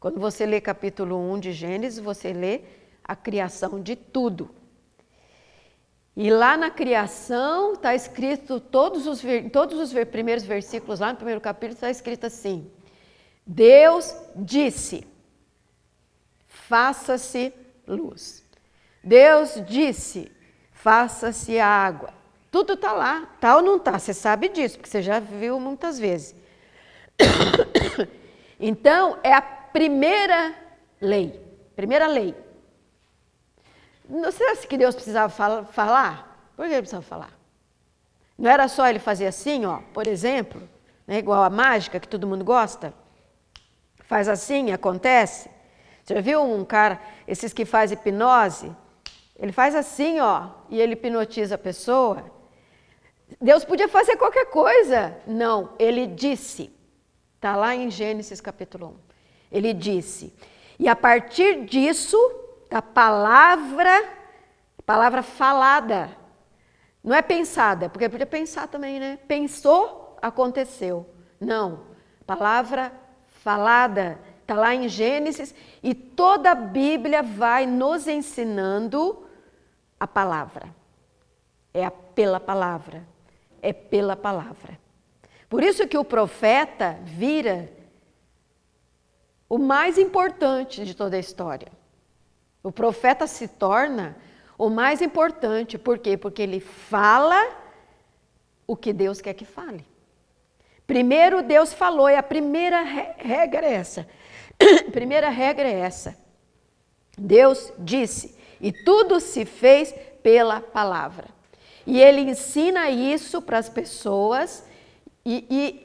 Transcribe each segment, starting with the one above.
Quando você lê capítulo 1 de Gênesis, você lê a criação de tudo. E lá na criação está escrito, todos os primeiros versículos, lá no primeiro capítulo está escrito assim: Deus disse, faça-se luz. Deus disse, faça-se água. Tudo está lá, tá ou não está? Você sabe disso, porque você já viu muitas vezes. Então, é a primeira lei. Primeira lei. Não será que Deus precisava falar? Por que ele precisava falar? Não era só ele fazer assim, ó, por exemplo, né, igual a mágica que todo mundo gosta? Faz assim, acontece. Você já viu um cara, esses que faz hipnose? Ele faz assim, ó, e ele hipnotiza a pessoa. Deus podia fazer qualquer coisa. Não, ele disse. Está lá em Gênesis capítulo 1. Ele disse. E a partir disso, a palavra falada, não é pensada, porque podia pensar também, né? Pensou, aconteceu. Não, palavra falada, está lá em Gênesis, e toda a Bíblia vai nos ensinando a palavra. É pela palavra, é pela palavra. Por isso que o profeta vira o mais importante de toda a história. O profeta se torna o mais importante. Por quê? Porque ele fala o que Deus quer que fale. Primeiro Deus falou, e a primeira regra é essa. A primeira regra é essa. Deus disse, e tudo se fez pela palavra. E ele ensina isso para as pessoas, e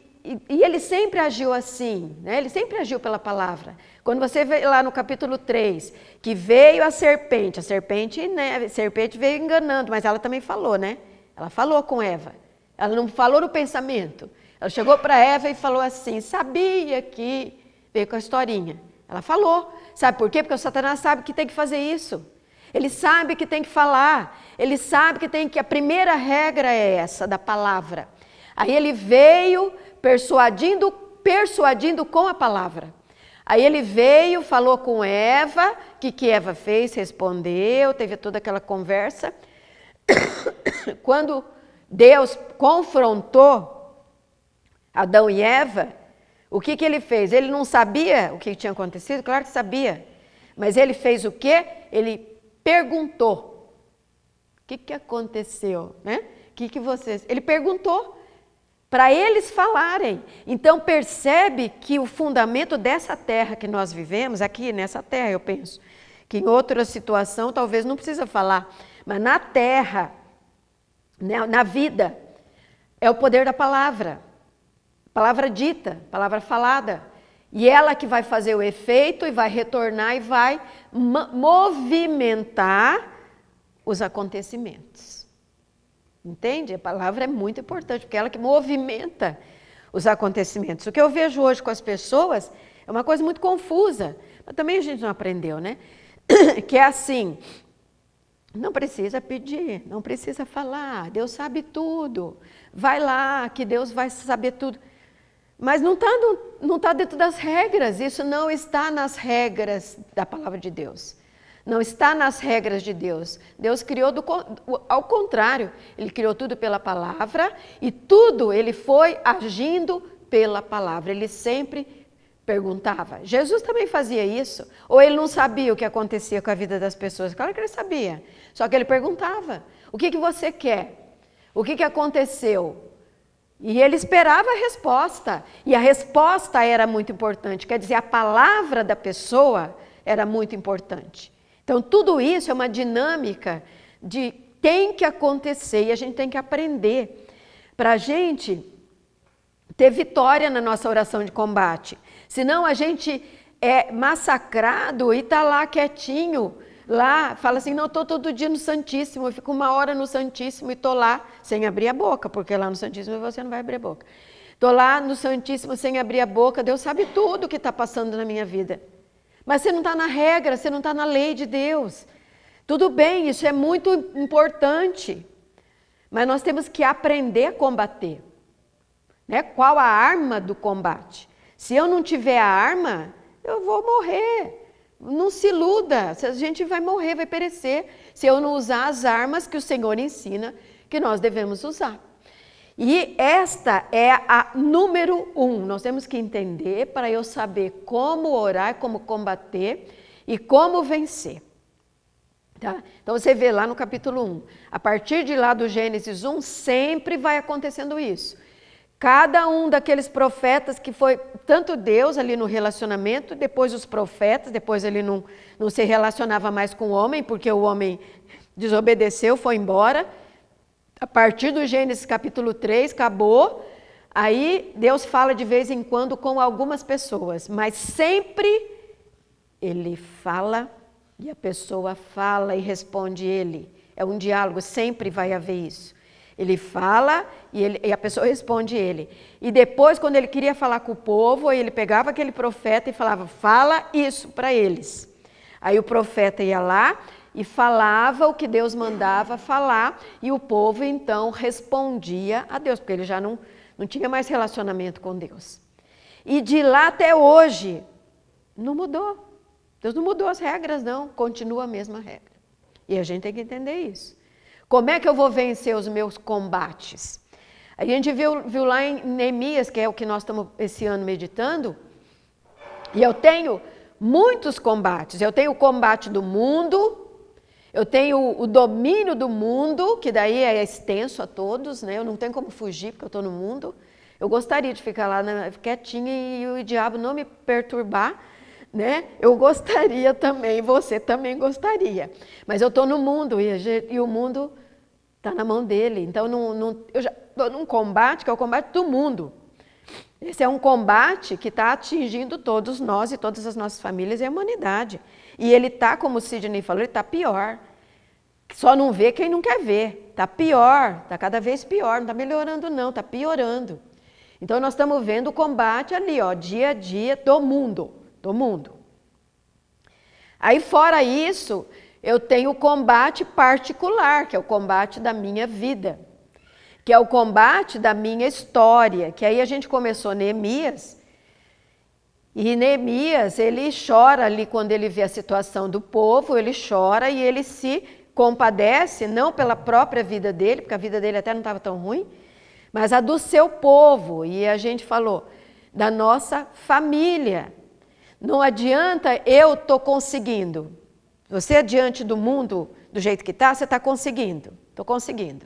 ele sempre agiu assim, né? Ele sempre agiu pela palavra. Quando você vê lá no capítulo 3, que veio a serpente, né, a serpente veio enganando, mas ela também falou, né? Ela falou com Eva, ela não falou no pensamento. Ela chegou para Eva e falou assim, sabia que... Veio com a historinha. Ela falou. Sabe por quê? Porque o Satanás sabe que tem que fazer isso. Ele sabe que tem que falar. Ele sabe que tem que... A primeira regra é essa, da palavra. Aí ele veio persuadindo com a palavra. Aí ele veio, falou com Eva. O que Eva fez? Respondeu, teve toda aquela conversa. Quando Deus confrontou Adão e Eva, o que ele fez? Ele não sabia o que tinha acontecido? Claro que sabia. Mas ele fez o quê? Ele perguntou. O que aconteceu? Né? Ele perguntou para eles falarem. Então percebe que o fundamento dessa terra que nós vivemos, aqui nessa terra eu penso, que em outra situação talvez não precisa falar, mas na terra, na vida, é o poder da palavra. Palavra dita, palavra falada. E ela que vai fazer o efeito e vai retornar e vai movimentar os acontecimentos. Entende? A palavra é muito importante, porque é ela que movimenta os acontecimentos. O que eu vejo hoje com as pessoas é uma coisa muito confusa, mas também a gente não aprendeu, né? Que é assim, não precisa pedir, não precisa falar, Deus sabe tudo. Vai lá, que Deus vai saber tudo. Mas não está dentro das regras, isso não está nas regras da palavra de Deus. Não está nas regras de Deus. Deus criou ao contrário, Ele criou tudo pela palavra e tudo Ele foi agindo pela palavra. Ele sempre perguntava. Jesus também fazia isso. Ou Ele não sabia o que acontecia com a vida das pessoas? Claro que Ele sabia. Só que Ele perguntava, o que você quer? O que aconteceu? E ele esperava a resposta, e a resposta era muito importante, quer dizer, a palavra da pessoa era muito importante. Então, tudo isso é uma dinâmica de tem que acontecer, e a gente tem que aprender para a gente ter vitória na nossa oração de combate. Senão a gente é massacrado e está lá quietinho, lá, fala assim, não, estou todo dia no Santíssimo, eu fico 1 hora no Santíssimo e estou lá sem abrir a boca, porque lá no Santíssimo você não vai abrir a boca. Estou lá no Santíssimo sem abrir a boca, Deus sabe tudo o que está passando na minha vida. Mas você não está na regra, você não está na lei de Deus. Tudo bem, isso é muito importante, mas nós temos que aprender a combater. Né? Qual a arma do combate? Se eu não tiver a arma, eu vou morrer. Não se iluda, a gente vai morrer, vai perecer, se eu não usar as armas que o Senhor ensina que nós devemos usar. E esta é a número 1, nós temos que entender para eu saber como orar, como combater e como vencer. Tá? Então você vê lá no capítulo 1, a partir de lá do Gênesis 1, sempre vai acontecendo isso. Cada um daqueles profetas que foi, tanto Deus ali no relacionamento, depois os profetas, depois ele não se relacionava mais com o homem, porque o homem desobedeceu, foi embora. A partir do Gênesis capítulo 3, acabou. Aí Deus fala de vez em quando com algumas pessoas, mas sempre ele fala e a pessoa fala e responde ele. É um diálogo, sempre vai haver isso. Ele fala e a pessoa responde ele. E depois, quando ele queria falar com o povo, ele pegava aquele profeta e falava, fala isso para eles. Aí o profeta ia lá e falava o que Deus mandava falar, e o povo então respondia a Deus, porque ele já não tinha mais relacionamento com Deus. E de lá até hoje, não mudou. Deus não mudou as regras, não, continua a mesma regra. E a gente tem que entender isso. Como é que eu vou vencer os meus combates? A gente viu lá em Neemias, que é o que nós estamos esse ano meditando, e eu tenho muitos combates. Eu tenho o combate do mundo, eu tenho o domínio do mundo, que daí é extenso a todos, né? Eu não tenho como fugir, porque eu estou no mundo. Eu gostaria de ficar lá quietinha e o diabo não me perturbar, né? Eu gostaria também, você também gostaria. Mas eu estou no mundo e o mundo está na mão dele. Então eu já estou num combate que é o combate do mundo. Esse é um combate que está atingindo todos nós e todas as nossas famílias e a humanidade. E ele está, como o Sidney falou, ele está pior. Só não vê quem não quer ver. Está pior, está cada vez pior. Não está melhorando não, está piorando. Então nós estamos vendo o combate ali, ó, dia a dia do mundo. Do mundo. Aí fora isso, eu tenho o combate particular, que é o combate da minha vida, que é o combate da minha história, que aí a gente começou Neemias, e Neemias, ele chora ali quando ele vê a situação do povo, ele chora e ele se compadece, não pela própria vida dele, porque a vida dele até não estava tão ruim, mas a do seu povo, e a gente falou da nossa família. Não adianta eu estou conseguindo. Você diante do mundo, do jeito que está, você está conseguindo. Estou conseguindo.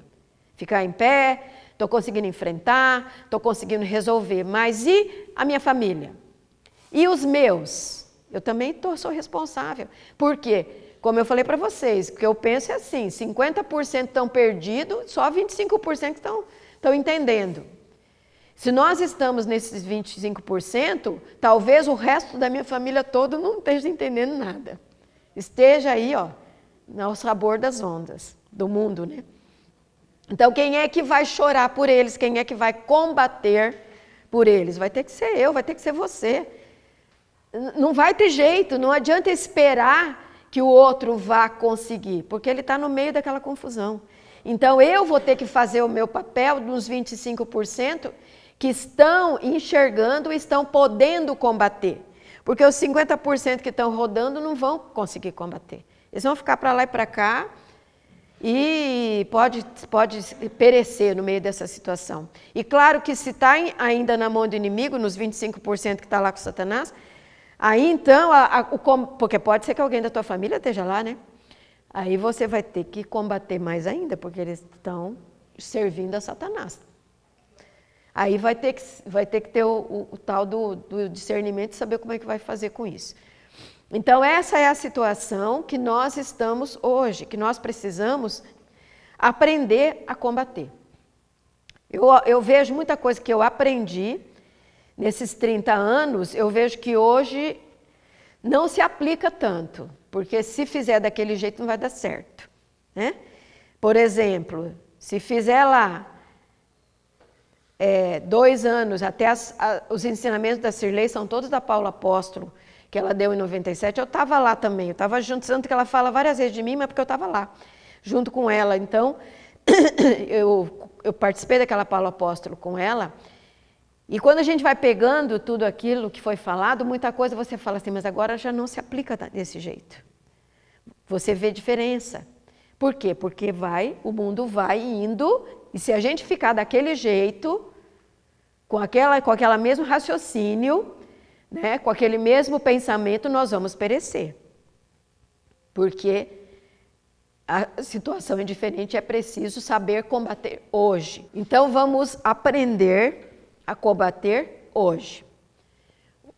Ficar em pé, estou conseguindo enfrentar, estou conseguindo resolver. Mas e a minha família? E os meus? Eu também sou responsável. Por quê? Como eu falei para vocês, o que eu penso é assim, 50% estão perdidos, só 25% estão entendendo. Se nós estamos nesses 25%, talvez o resto da minha família toda não esteja entendendo nada. Esteja aí, ó, ao sabor das ondas do mundo, né? Então, quem é que vai chorar por eles? Quem é que vai combater por eles? Vai ter que ser eu, vai ter que ser você. Não vai ter jeito, não adianta esperar que o outro vá conseguir, porque ele está no meio daquela confusão. Então, eu vou ter que fazer o meu papel nos 25%, que estão enxergando e estão podendo combater. Porque os 50% que estão rodando não vão conseguir combater. Eles vão ficar para lá e para cá e pode perecer no meio dessa situação. E claro que se está ainda na mão do inimigo, nos 25% que está lá com Satanás, aí então, porque pode ser que alguém da tua família esteja lá, né? Aí você vai ter que combater mais ainda, porque eles estão servindo a Satanás. Aí vai ter que ter o tal do discernimento e saber como é que vai fazer com isso. Então, essa é a situação que nós estamos hoje, que nós precisamos aprender a combater. Eu vejo muita coisa que eu aprendi nesses 30 anos, eu vejo que hoje não se aplica tanto, porque se fizer daquele jeito não vai dar certo, né? Por exemplo, se fizer lá 2 anos, até os ensinamentos da Cirlei são todos da Paula Apóstolo, que ela deu em 97, eu estava lá também, eu estava junto, tanto que ela fala várias vezes de mim, mas porque eu estava lá, junto com ela. Então, eu participei daquela Paula Apóstolo com ela, E quando a gente vai pegando tudo aquilo que foi falado, muita coisa você fala assim, mas agora já não se aplica desse jeito. Você vê diferença. Por quê? Porque o mundo vai indo, e se a gente ficar daquele jeito, com aquela mesmo raciocínio, né, com aquele mesmo pensamento, nós vamos perecer. Porque a situação é diferente, é preciso saber combater hoje. Então vamos aprender a combater hoje. O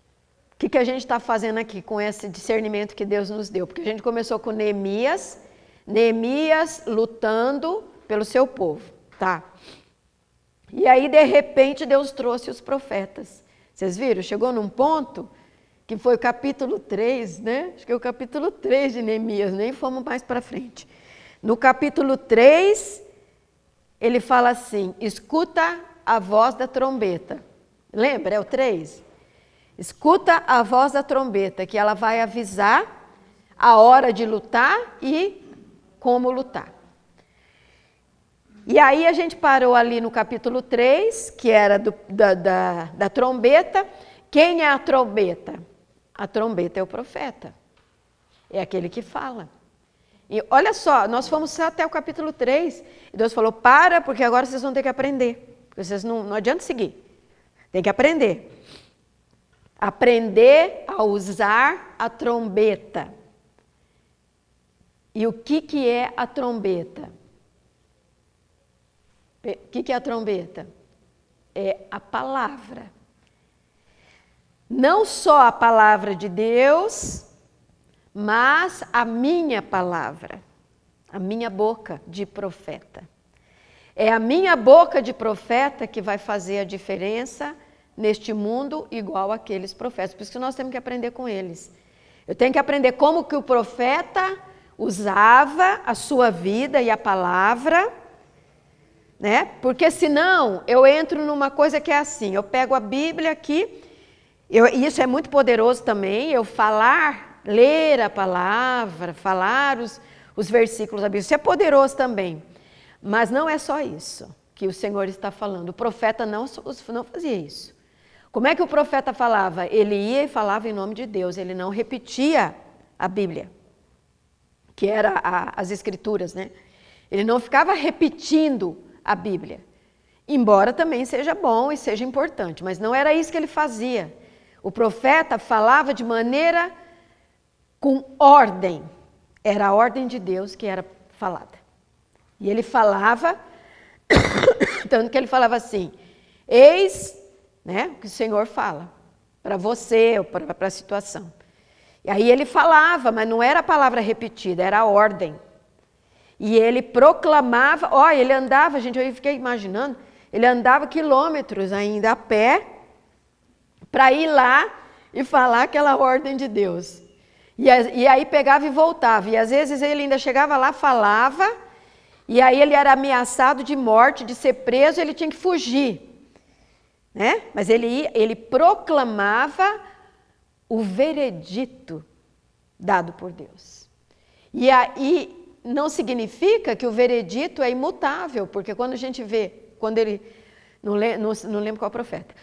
que a gente está fazendo aqui com esse discernimento que Deus nos deu? Porque a gente começou com Neemias lutando pelo seu povo, tá? E aí, de repente, Deus trouxe os profetas. Vocês viram? Chegou num ponto que foi o capítulo 3, né? Acho que é o capítulo 3 de Neemias, nem fomos mais para frente. No capítulo 3, ele fala assim, escuta a voz da trombeta. Lembra? É o 3? Escuta a voz da trombeta, que ela vai avisar a hora de lutar e como lutar. E aí a gente parou ali no capítulo 3, que era da trombeta. Quem é a trombeta? A trombeta é o profeta. É aquele que fala. E olha só, nós fomos até o capítulo 3, e Deus falou, porque agora vocês vão ter que aprender. Porque vocês não adianta seguir. Tem que aprender. Aprender a usar a trombeta. E o que é a trombeta? O que é a trombeta? É a palavra. Não só a palavra de Deus, mas a minha palavra, a minha boca de profeta. É a minha boca de profeta que vai fazer a diferença neste mundo igual àqueles profetas. Por isso que nós temos que aprender com eles. Eu tenho que aprender como que o profeta usava a sua vida e a palavra, né? Porque senão eu entro numa coisa que é assim, eu pego a Bíblia aqui, e isso é muito poderoso também, eu ler a palavra, falar os versículos da Bíblia, isso é poderoso também. Mas não é só isso que o Senhor está falando, o profeta não fazia isso. Como é que o profeta falava? Ele ia e falava em nome de Deus, ele não repetia a Bíblia, que era as Escrituras, né? Ele não ficava repetindo a Bíblia, embora também seja bom e seja importante, mas não era isso que ele fazia. O profeta falava de maneira com ordem, era a ordem de Deus que era falada. E ele falava, tanto que ele falava assim, eis, né, o que o Senhor fala, para você, ou para a situação. E aí ele falava, mas não era a palavra repetida, era a ordem. E ele proclamava, ele andava, gente, eu fiquei imaginando, ele andava quilômetros ainda a pé, para ir lá e falar aquela ordem de Deus. E aí pegava e voltava, e às vezes ele ainda chegava lá, falava, e aí ele era ameaçado de morte, de ser preso, ele tinha que fugir. Né? Mas ele proclamava o veredito dado por Deus. E aí não significa que o veredito é imutável, porque quando a gente vê, quando ele, não lembro qual profeta,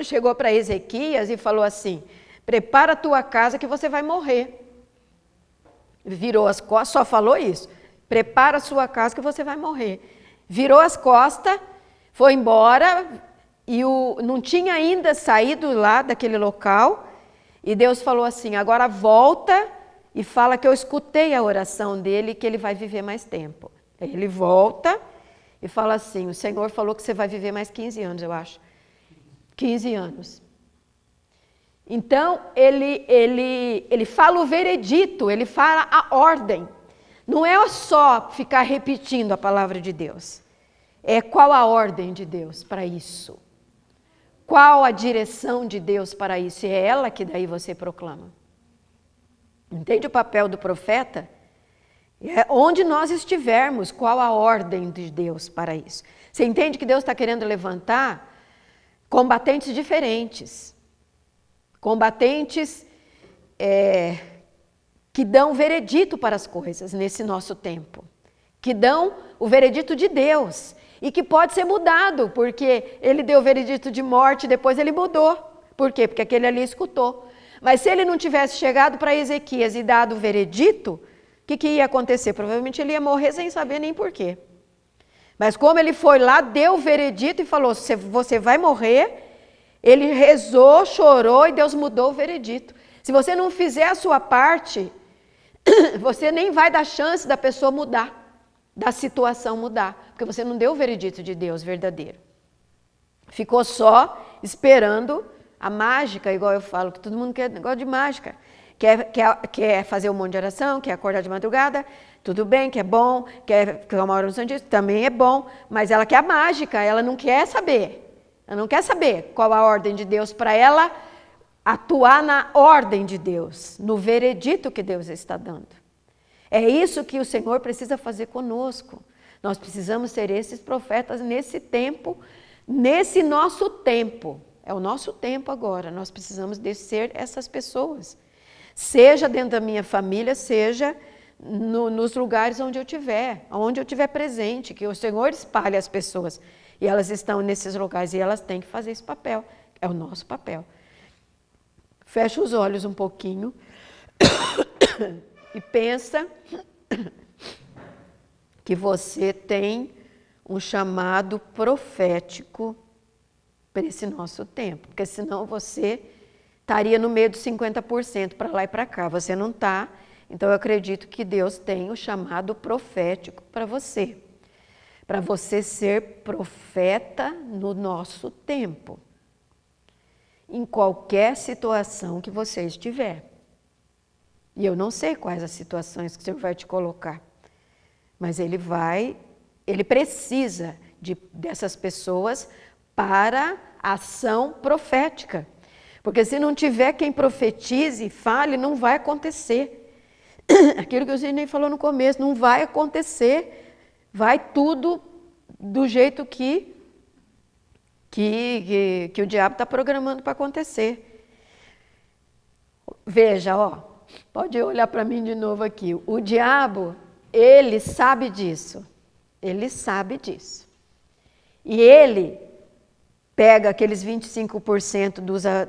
chegou para Ezequias e falou assim, prepara a tua casa que você vai morrer. Virou as costas, só falou isso, prepara a sua casa que você vai morrer. Virou as costas, foi embora, e não tinha ainda saído lá daquele local, e Deus falou assim, agora volta e fala que eu escutei a oração dele e que ele vai viver mais tempo. Aí ele volta e fala assim, o Senhor falou que você vai viver mais 15 anos, eu acho. 15 anos. Então, ele fala o veredito, ele fala a ordem. Não é só ficar repetindo a palavra de Deus. É qual a ordem de Deus para isso. Qual a direção de Deus para isso? E é ela que daí você proclama. Entende o papel do profeta? É onde nós estivermos, qual a ordem de Deus para isso? Você entende que Deus está querendo levantar combatentes diferentes. Combatentes que dão veredito para as coisas nesse nosso tempo. Que dão o veredito de Deus. e que pode ser mudado, porque ele deu o veredito de morte, depois ele mudou. Por quê? Porque aquele ali escutou. Mas se ele não tivesse chegado para Ezequias e dado o veredito, o que ia acontecer? Provavelmente ele ia morrer sem saber nem por quê. Mas como ele foi lá, deu o veredito e falou, você vai morrer, ele rezou, chorou e Deus mudou o veredito. Se você não fizer a sua parte, você nem vai dar chance da pessoa mudar, da situação mudar, porque você não deu o veredito de Deus verdadeiro. Ficou só esperando a mágica, igual eu falo, que todo mundo quer negócio de mágica. Quer fazer um monte de oração, quer acordar de madrugada, tudo bem, que é bom, quer uma oração disso, também é bom, mas ela quer a mágica, ela não quer saber. Ela não quer saber qual a ordem de Deus para ela atuar na ordem de Deus, no veredito que Deus está dando. É isso que o Senhor precisa fazer conosco. Nós precisamos ser esses profetas nesse tempo, nesse nosso tempo. É o nosso tempo agora, nós precisamos ser essas pessoas. Seja dentro da minha família, seja nos lugares onde eu estiver presente, que o Senhor espalhe as pessoas. E elas estão nesses lugares e elas têm que fazer esse papel. É o nosso papel. Fecha os olhos um pouquinho e pensa que você tem um chamado profético para esse nosso tempo. Porque senão você estaria no meio dos 50% para lá e para cá. Você não está. Então eu acredito que Deus tem o chamado profético para você. Para você ser profeta no nosso tempo. Em qualquer situação que você estiver. E eu não sei quais as situações que o Senhor vai te colocar. Mas Ele precisa dessas pessoas para a ação profética. Porque se não tiver quem profetize e fale, não vai acontecer. Aquilo que o Sidney falou no começo, não vai acontecer. Vai tudo do jeito que o diabo está programando para acontecer. Veja, pode olhar para mim de novo aqui. O diabo, ele sabe disso. Ele sabe disso. E ele pega aqueles 25%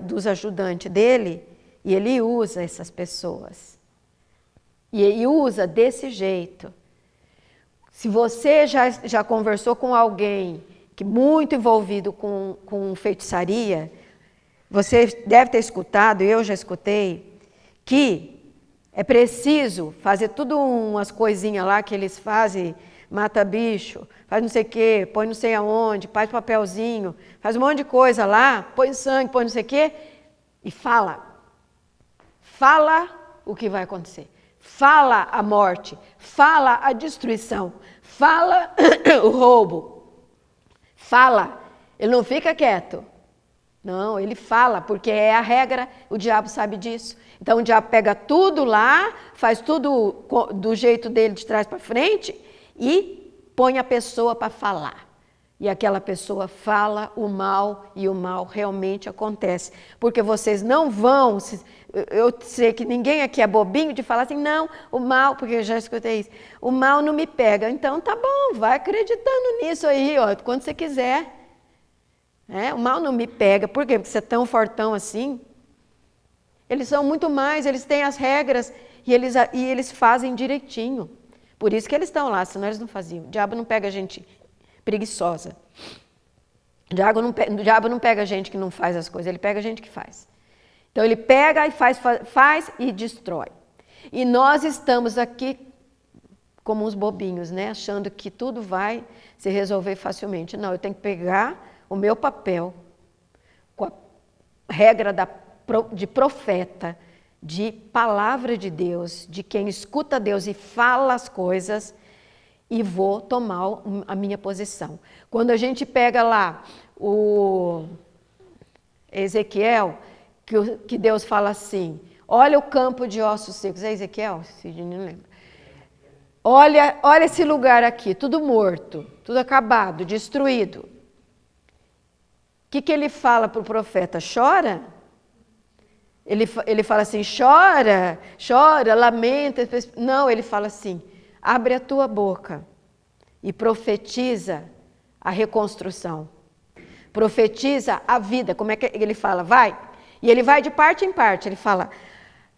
dos ajudantes dele e ele usa essas pessoas. E usa desse jeito. Se você já conversou com alguém que muito envolvido com feitiçaria, você deve ter escutado, eu já escutei, que é preciso fazer tudo umas coisinhas lá que eles fazem, mata bicho, faz não sei o quê, põe não sei aonde, faz papelzinho, faz um monte de coisa lá, põe sangue, põe não sei o quê, e fala. Fala o que vai acontecer. Fala a morte, fala a destruição, fala o roubo, fala, ele não fica quieto, não, ele fala, porque é a regra, o diabo sabe disso. Então o diabo pega tudo lá, faz tudo do jeito dele de trás para frente e põe a pessoa para falar. E aquela pessoa fala o mal e o mal realmente acontece. Porque vocês não vão, eu sei que ninguém aqui é bobinho de falar assim, não, o mal, porque eu já escutei isso, o mal não me pega. Então tá bom, vai acreditando nisso aí, quando você quiser. O mal não me pega, por quê? Porque você é tão fortão assim. Eles são muito mais, eles têm as regras e eles fazem direitinho. Por isso que eles estão lá, senão eles não faziam. O diabo não pega gente preguiçosa. O diabo não pega gente que não faz as coisas, ele pega gente que faz. Então ele pega e faz e destrói. E nós estamos aqui como uns bobinhos, né? Achando que tudo vai se resolver facilmente. Não, eu tenho que pegar o meu papel com a regra de profeta, de palavra de Deus, de quem escuta Deus e fala as coisas, e vou tomar a minha posição. Quando a gente pega lá o Ezequiel, que Deus fala assim, olha o campo de ossos secos. É Ezequiel? Sidney não lembra. Olha esse lugar aqui, tudo morto, tudo acabado, destruído. O que ele fala para o profeta? Chora? Ele fala assim, chora, lamenta. Não, ele fala assim, abre a tua boca e profetiza a reconstrução. Profetiza a vida. Como é que ele fala? Vai. E ele vai de parte em parte. Ele fala,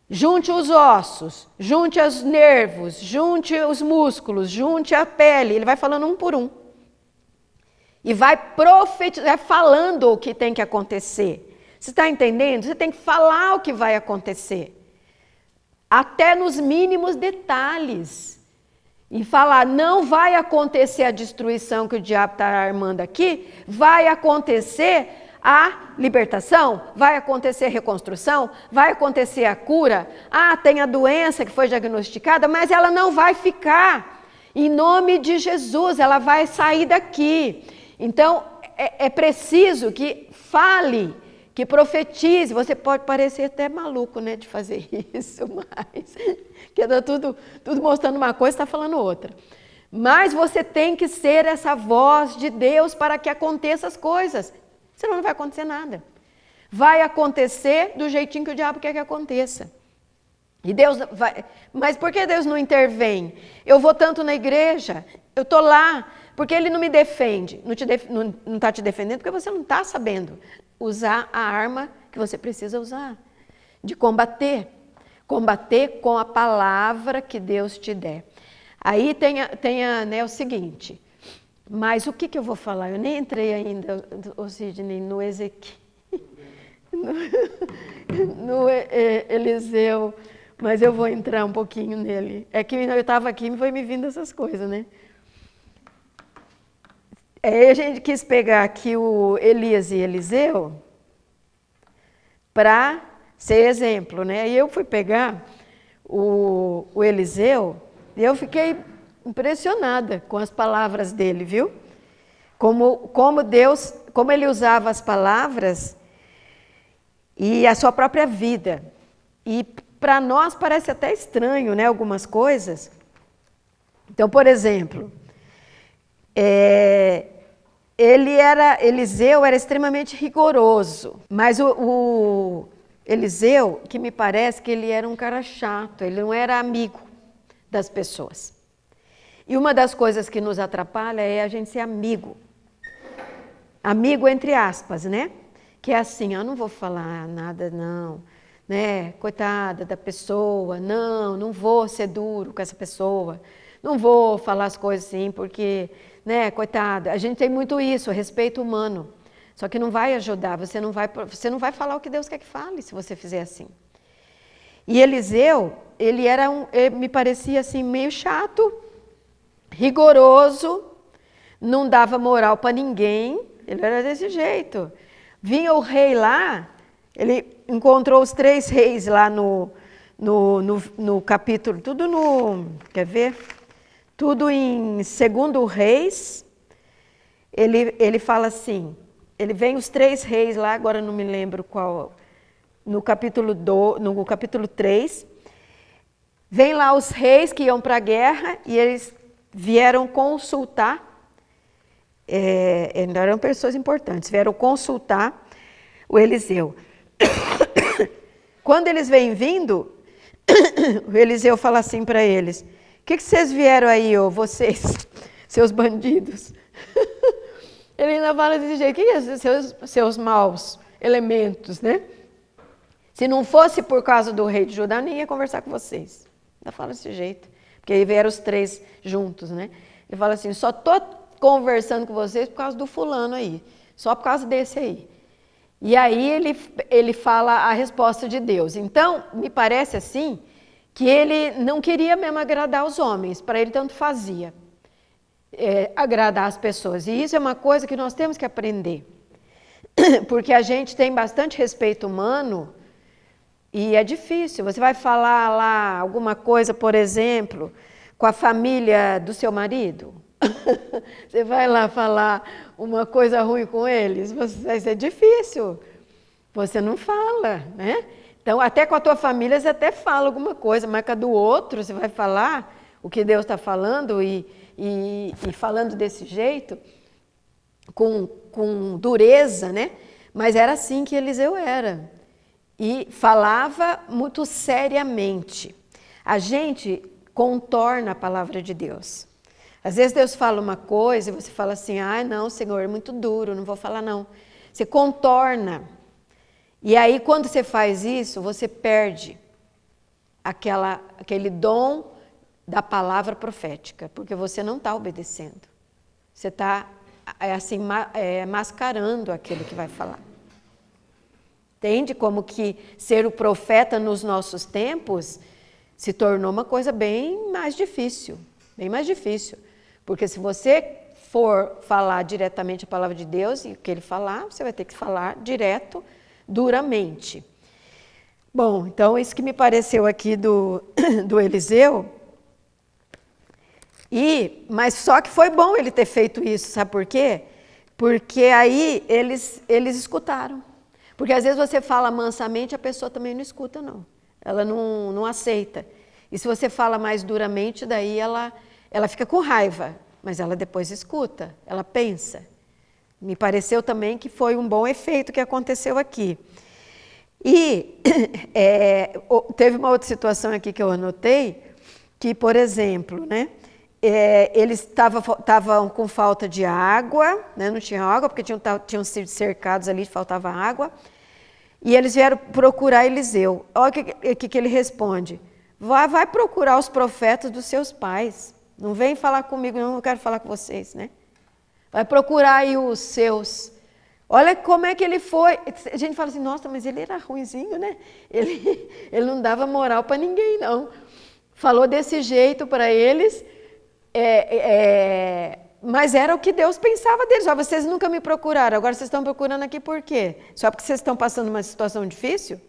junte os ossos, junte os nervos, junte os músculos, junte a pele. Ele vai falando um por um. E vai profetizar, falando o que tem que acontecer. Você está entendendo? Você tem que falar o que vai acontecer. Até nos mínimos detalhes. E falar, não vai acontecer a destruição que o diabo está armando aqui, vai acontecer a libertação, vai acontecer a reconstrução, vai acontecer a cura. Ah, tem a doença que foi diagnosticada, mas ela não vai ficar. Em nome de Jesus, ela vai sair daqui. Então, é preciso que fale, que profetize. Você pode parecer até maluco, né, de fazer isso, mas que está tudo mostrando uma coisa, está falando outra. Mas você tem que ser essa voz de Deus para que aconteçam as coisas. Senão não vai acontecer nada. Vai acontecer do jeitinho que o diabo quer que aconteça. E Deus vai... Mas por que Deus não intervém? Eu vou tanto na igreja, eu estou lá, porque Ele não me defende. Não está te defendendo porque você não está sabendo usar a arma que você precisa usar. De combater. Combater com a palavra que Deus te der. Aí tem né, o seguinte... Mas o que eu vou falar? Eu nem entrei ainda, Sidney, no Ezequiel, no Eliseu, mas eu vou entrar um pouquinho nele. É que eu estava aqui e foi me vindo essas coisas, né? A gente quis pegar aqui o Elias e Eliseu para ser exemplo, né? E eu fui pegar o Eliseu e eu fiquei impressionada com as palavras dele, viu? Como Deus, como ele usava as palavras e a sua própria vida. E para nós parece até estranho, né? Algumas coisas. Então, por exemplo, Eliseu era extremamente rigoroso, mas o Eliseu, que me parece que ele era um cara chato, ele não era amigo das pessoas. E uma das coisas que nos atrapalha é a gente ser amigo. Amigo entre aspas, né? Que é assim, eu não vou falar nada não, né? Coitada da pessoa, não vou ser duro com essa pessoa, não vou falar as coisas assim, porque, né, coitada, a gente tem muito isso, respeito humano. Só que não vai ajudar, você não vai falar o que Deus quer que fale se você fizer assim. E Eliseu, ele me parecia assim meio chato, rigoroso, não dava moral para ninguém, ele era desse jeito. Vinha o rei lá, ele encontrou os 3 reis lá no capítulo, quer ver? Tudo em 2 Reis, ele fala assim, ele vem os 3 reis lá, agora não me lembro qual, no capítulo 3, vem lá os reis que iam para a guerra e eles vieram consultar, eram pessoas importantes, vieram consultar o Eliseu. Quando eles vêm vindo, o Eliseu fala assim para eles, o que vocês vieram aí, vocês, seus bandidos? Ele ainda fala desse jeito, o que é seus maus elementos, né? Se não fosse por causa do rei de Judá, eu nem ia conversar com vocês. Ainda fala desse jeito. Porque aí vieram os 3 juntos, né? Ele fala assim, só estou conversando com vocês por causa do fulano aí. Só por causa desse aí. E aí ele fala a resposta de Deus. Então, me parece assim, que ele não queria mesmo agradar os homens. Para ele tanto fazia. Agradar as pessoas. E isso é uma coisa que nós temos que aprender. Porque a gente tem bastante respeito humano. E é difícil, você vai falar lá alguma coisa, por exemplo, com a família do seu marido? Você vai lá falar uma coisa ruim com eles? Isso é difícil, você não fala, né? Então, até com a tua família você até fala alguma coisa, mas com a do outro você vai falar o que Deus está falando e falando desse jeito, com dureza, né? Mas era assim que Eliseu era. E falava muito seriamente. A gente contorna a palavra de Deus. Às vezes Deus fala uma coisa e você fala assim, não, Senhor, é muito duro, não vou falar não. Você contorna. E aí, quando você faz isso, você perde aquele dom da palavra profética, porque você não está obedecendo. Você está, mascarando aquilo que vai falar. Entende como que ser o profeta nos nossos tempos se tornou uma coisa bem mais difícil. Bem mais difícil. Porque se você for falar diretamente a palavra de Deus e o que ele falar, você vai ter que falar direto, duramente. Bom, então isso que me pareceu aqui do Eliseu. Mas só que foi bom ele ter feito isso, sabe por quê? Porque aí eles escutaram. Porque às vezes você fala mansamente, a pessoa também não escuta, não. Ela não aceita. E se você fala mais duramente, daí ela fica com raiva, mas ela depois escuta, ela pensa. Me pareceu também que foi um bom efeito que aconteceu aqui. E teve uma outra situação aqui que eu anotei, que, por exemplo, né, eles estavam com falta de água, né, não tinha água, porque tinham sido cercados ali, faltava água, e eles vieram procurar Eliseu. Olha o que ele responde. Vai procurar os profetas dos seus pais. Não vem falar comigo, não quero falar com vocês, né? Vai procurar aí os seus. Olha como é que ele foi. A gente fala assim, nossa, mas ele era ruinzinho, né? Ele não dava moral para ninguém, não. Falou desse jeito para eles, mas era o que Deus pensava deles. Vocês nunca me procuraram, agora vocês estão procurando aqui por quê? Só porque vocês estão passando uma situação difícil?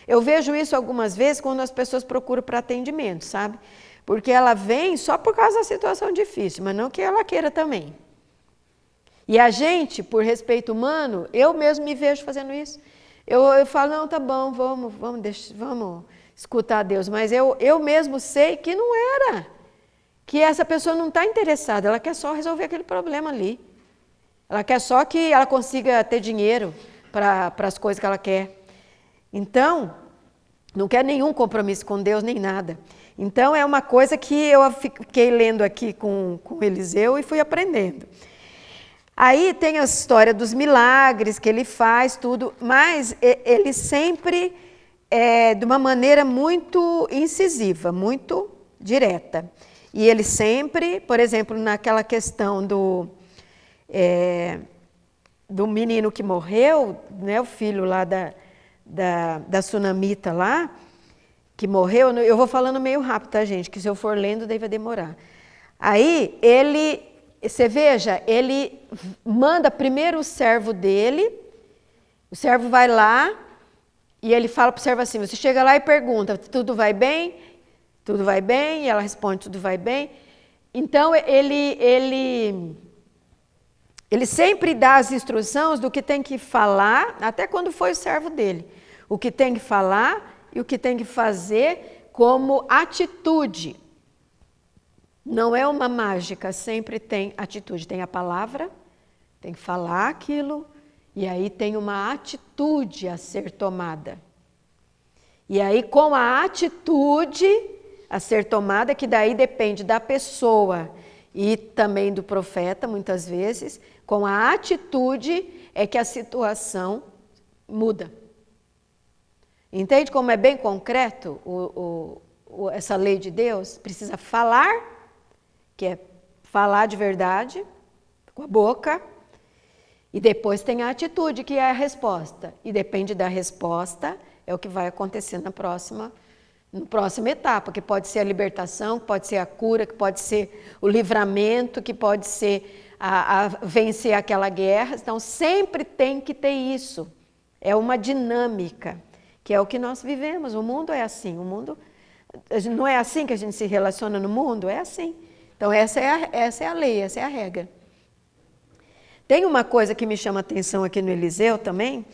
Eu vejo isso algumas vezes quando as pessoas procuram para atendimento, sabe? Porque ela vem só por causa da situação difícil, mas não que ela queira também. E a gente, por respeito humano, eu mesmo me vejo fazendo isso. Eu falo, não, tá bom, vamos escutar a Deus. Mas eu mesmo sei que não era. Que essa pessoa não está interessada, ela quer só resolver aquele problema ali. Ela quer só que ela consiga ter dinheiro para as coisas que ela quer. Então, não quer nenhum compromisso com Deus, nem nada. Então, é uma coisa que eu fiquei lendo aqui com Eliseu e fui aprendendo. Aí tem a história dos milagres que ele faz, tudo, mas ele sempre de uma maneira muito incisiva, muito direta. E ele sempre, por exemplo, naquela questão do menino que morreu, né, o filho lá da sunamita lá, que morreu, eu vou falando meio rápido, tá, gente? Que se eu for lendo, daí vai demorar. Aí, você veja, ele manda primeiro o servo dele, o servo vai lá, e ele fala para o servo assim, você chega lá e pergunta, tudo vai bem? Tudo vai bem? E ela responde, tudo vai bem. Então, ele sempre dá as instruções do que tem que falar, até quando foi o servo dele, o que tem que falar e o que tem que fazer como atitude. Não é uma mágica, sempre tem atitude. Tem a palavra, tem que falar aquilo, e aí tem uma atitude a ser tomada. E aí, com a atitude a ser tomada, que daí depende da pessoa e também do profeta, muitas vezes, com a atitude é que a situação muda. Entende como é bem concreto essa lei de Deus? Precisa falar, que é falar de verdade, com a boca, e depois tem a atitude, que é a resposta. E depende da resposta, é o que vai acontecer na próxima etapa, que pode ser a libertação, que pode ser a cura, que pode ser o livramento, que pode ser a vencer aquela guerra. Então, sempre tem que ter isso. É uma dinâmica, que é o que nós vivemos. O mundo é assim. O mundo não é assim que a gente se relaciona no mundo? É assim. Então, essa é a lei, essa é a regra. Tem uma coisa que me chama a atenção aqui no Eliseu também,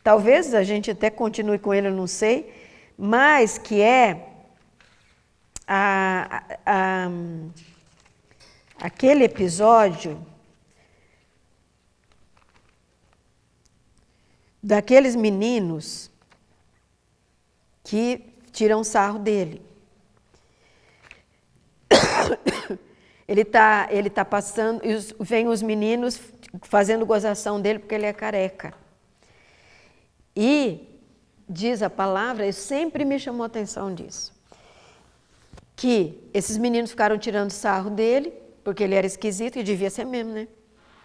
talvez a gente até continue com ele, eu não sei, mas que é aquele episódio daqueles meninos que tiram sarro dele. Ele tá passando, e vem os meninos fazendo gozação dele porque ele é careca. E diz a palavra, sempre me chamou a atenção disso, que esses meninos ficaram tirando sarro dele, porque ele era esquisito, e devia ser mesmo, né?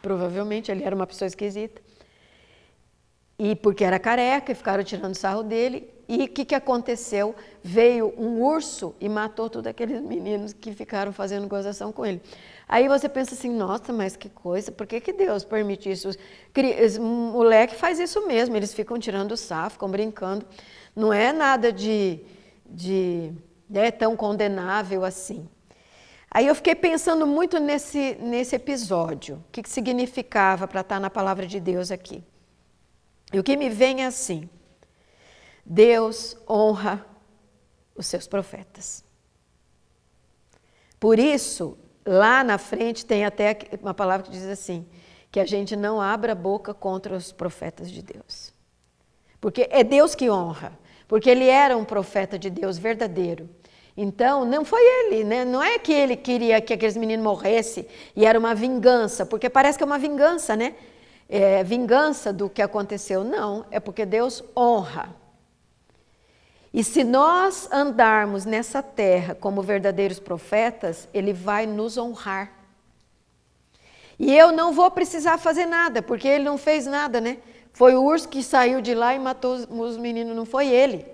Provavelmente ele era uma pessoa esquisita. E porque era careca, e ficaram tirando sarro dele. E o que aconteceu? Veio um urso e matou todos aqueles meninos que ficaram fazendo gozação com ele. Aí você pensa assim, nossa, mas que coisa, por que Deus permite isso? Os moleque faz isso mesmo, eles ficam tirando sarro, ficam brincando. Não é nada tão condenável assim. Aí eu fiquei pensando muito nesse episódio, o que significava para estar na palavra de Deus aqui. E o que me vem é assim, Deus honra os seus profetas. Por isso, lá na frente tem até uma palavra que diz assim, que a gente não abra a boca contra os profetas de Deus. Porque é Deus que honra, porque ele era um profeta de Deus verdadeiro. Então, não foi ele, né? Não é que ele queria que aqueles meninos morressem e era uma vingança, porque parece que é uma vingança, né? É vingança do que aconteceu. Não, é porque Deus honra. E se nós andarmos nessa terra como verdadeiros profetas, ele vai nos honrar. E eu não vou precisar fazer nada, porque ele não fez nada, né? Foi o urso que saiu de lá e matou os meninos, não foi ele.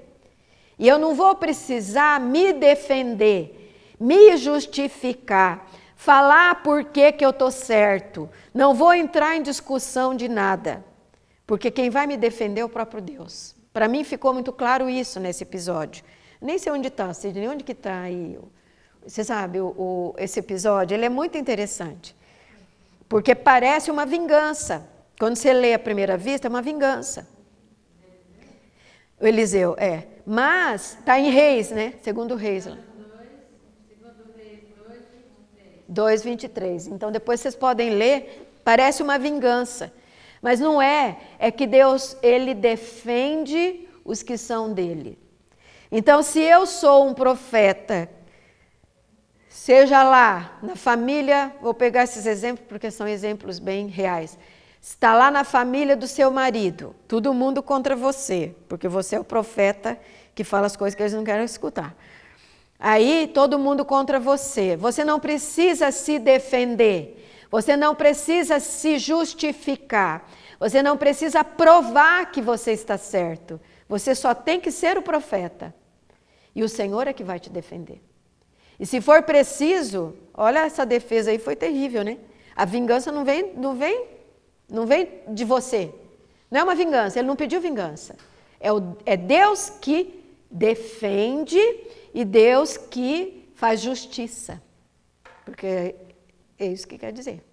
E eu não vou precisar me defender, me justificar, falar por que eu estou certo. Não vou entrar em discussão de nada, porque quem vai me defender é o próprio Deus. Para mim ficou muito claro isso nesse episódio. Nem sei onde está, Sidney, onde que está aí? Você sabe, esse episódio, ele é muito interessante, porque parece uma vingança. Quando você lê à primeira vista, é uma vingança. O Eliseu, mas está em Reis, né? Segundo Reis. 2:23. Então depois vocês podem ler, parece uma vingança. Mas não é que Deus, ele defende os que são dele. Então se eu sou um profeta, seja lá na família, vou pegar esses exemplos porque são exemplos bem reais. Está lá na família do seu marido, todo mundo contra você, porque você é o profeta que fala as coisas que eles não querem escutar. Aí todo mundo contra você. Você não precisa se defender, você não precisa se justificar, você não precisa provar que você está certo. Você só tem que ser o profeta. E o Senhor é que vai te defender. E se for preciso, olha essa defesa aí, foi terrível, né? A vingança não vem de você. Não é uma vingança, ele não pediu vingança. É Deus que defende e Deus que faz justiça. Porque é isso que quer dizer.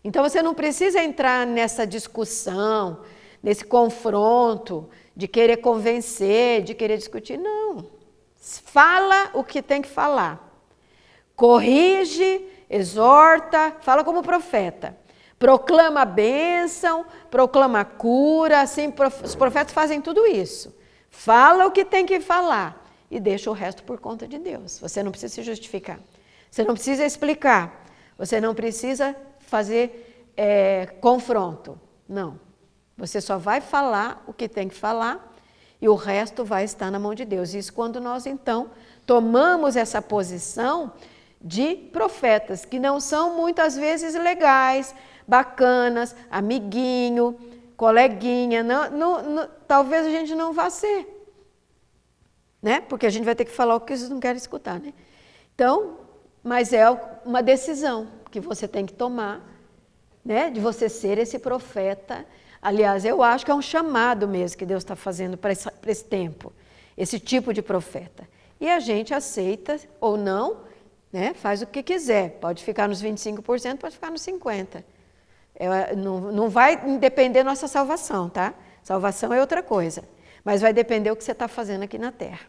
Então você não precisa entrar nessa discussão, nesse confronto, de querer convencer, de querer discutir. Não. Fala o que tem que falar. Corrige, exorta, fala como profeta. Proclama a bênção, proclama a cura, assim, os profetas fazem tudo isso. Fala o que tem que falar e deixa o resto por conta de Deus. Você não precisa se justificar, você não precisa explicar, você não precisa fazer confronto, não. Você só vai falar o que tem que falar e o resto vai estar na mão de Deus. Isso quando nós, então, tomamos essa posição de profetas, que não são muitas vezes legais, bacanas, amiguinho, coleguinha, talvez a gente não vá ser, né? Porque a gente vai ter que falar o que eles não querem escutar, né? Então, mas é uma decisão que você tem que tomar, né? De você ser esse profeta. Aliás, eu acho que é um chamado mesmo que Deus está fazendo para esse tempo, esse tipo de profeta. E a gente aceita ou não, né? Faz o que quiser, pode ficar nos 25%, pode ficar nos 50%. Não vai depender da nossa salvação, tá? Salvação é outra coisa, mas vai depender do que você está fazendo aqui na terra.